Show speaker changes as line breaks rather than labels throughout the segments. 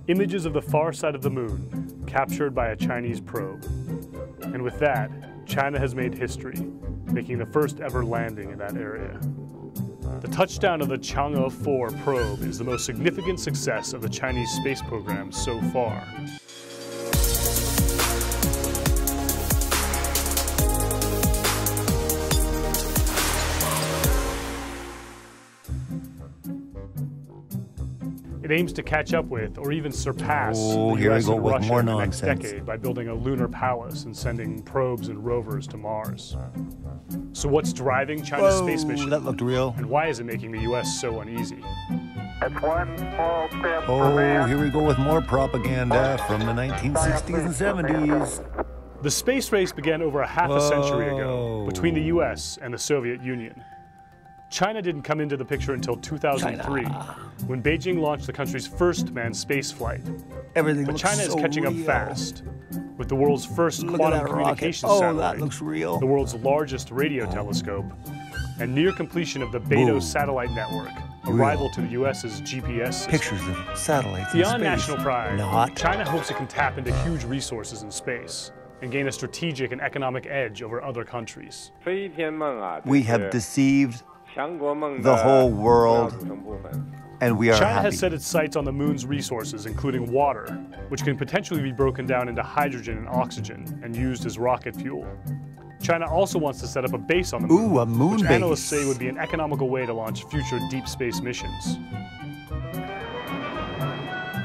Images of the far side of the moon, captured by a Chinese probe. And with that, China has made history, making the first ever landing in that area. The touchdown of the Chang'e 4 probe is the most significant success of the Chinese space program so far. It aims to catch up with, or even surpass, the US and Russia in the next decade by building a lunar palace and sending probes and rovers to Mars. So what's driving China's space mission?
That looked real.
And why is it making the US so uneasy?
Here we go with more propaganda from the 1960s and 70s.
The space race began over a half a century ago between the US and the Soviet Union. China didn't come into the picture until 2003, when Beijing launched the country's first manned space flight. But China is catching up fast, with the world's first quantum communications satellite, the world's largest radio telescope, and near completion of the Beidou satellite network, a rival to the US's GPS system.
Pictures of satellites in
Beyond
space.
national pride,
Not.
China hopes it can tap into huge resources in space and gain a strategic and economic edge over other countries.
We have deceived the whole world, and we are
China
happy.
has set its sights on the moon's resources, including water, which can potentially be broken down into hydrogen and oxygen and used as rocket fuel. China also wants to set up a base on the moon,
a moon
which
base.
analysts say would be an economical way to launch future deep space missions.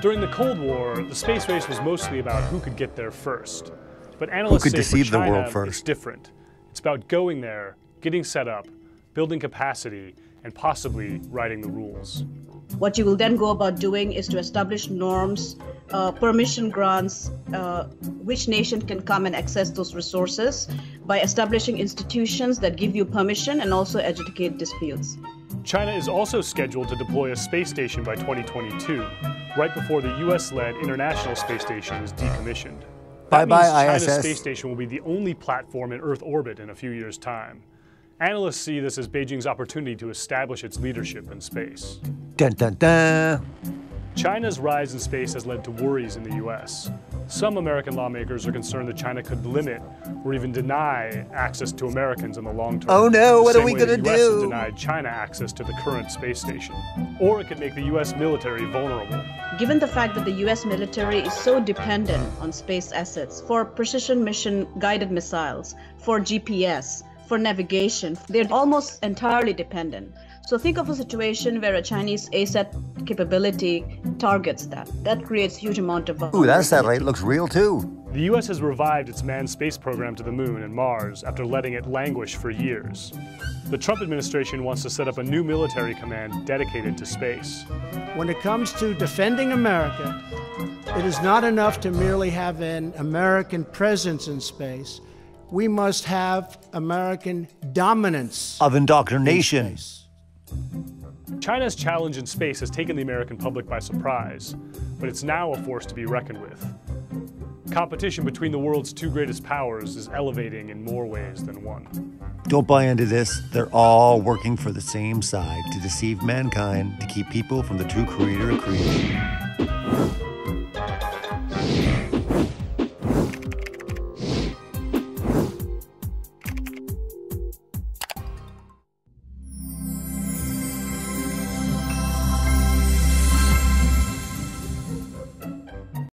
During the Cold War, the space race was mostly about who could get there first. But analysts say
deceive
for
the world
China,
first?
it's different. It's about going there, getting set up, building capacity, and possibly writing the rules.
What you will then go about doing is to establish norms, permission grants, which nation can come and access those resources by establishing institutions that give you permission and also adjudicate disputes.
China is also scheduled to deploy a space station by 2022, right before the US-led International Space Station is decommissioned. That means China's space station will be the only platform in Earth orbit in a few years' time. Analysts see this as Beijing's opportunity to establish its leadership in space.
Dun, dun, dun.
China's rise in space has led to worries in the US. Some American lawmakers are concerned that China could limit or even deny access to Americans in the long term.
Oh no, what are we gonna
the US has
do?
denied China access to the current space station. Or it could make the US military vulnerable.
Given the fact that the US military is so dependent on space assets for precision mission guided missiles, for GPS, for navigation, they're almost entirely dependent. So think of a situation where a Chinese ASAT capability targets that. That creates huge amount of
Ooh, that satellite looks real too.
The US has revived its manned space program to the moon and Mars after letting it languish for years. The Trump administration wants to set up a new military command dedicated to space.
When it comes to defending America, it is not enough to merely have an American presence in space. We must have American dominance
of indoctrination.
China's challenge in space has taken the American public by surprise, but it's now a force to be reckoned with. Competition between the world's two greatest powers is elevating in more ways than one.
Don't buy into this. They're all working for the same side, to deceive mankind, to keep people from the true creator of creation.